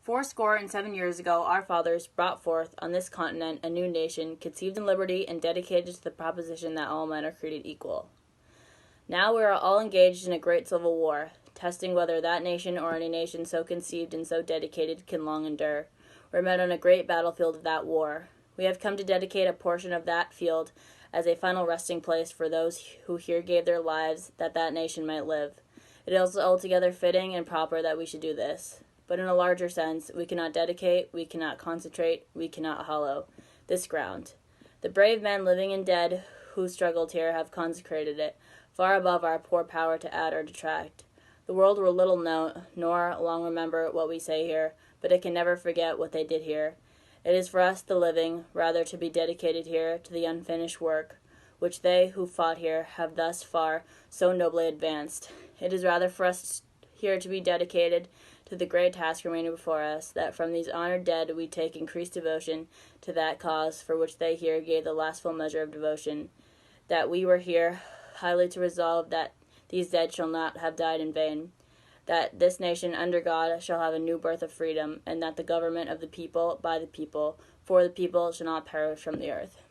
407 years ago, our fathers brought forth on this continent a new nation, conceived in liberty and dedicated to the proposition that all men are created equal. Now we are all engaged in a great civil war, testing whether that nation or any nation so conceived and so dedicated can long endure. We're met on a great battlefield of that war. We have come to dedicate a portion of that field as a final resting place for those who here gave their lives that that nation might live. It is altogether fitting and proper that we should do this. But in a larger sense, we cannot dedicate, we cannot concentrate, we cannot hallow this ground. The brave men living and dead who struggled here have consecrated it, far above our poor power to add or detract. The world will little know, nor long remember what we say here, but it can never forget what they did here. It is for us, the living, rather to be dedicated here to the unfinished work, which they who fought here have thus far so nobly advanced. It is rather for us here to be dedicated to the great task remaining before us, that from these honored dead we take increased devotion to that cause for which they here gave the last full measure of devotion, that we were here highly to resolve that these dead shall not have died in vain, that this nation under God shall have a new birth of freedom, and that the government of the people, by the people, for the people shall not perish from the earth.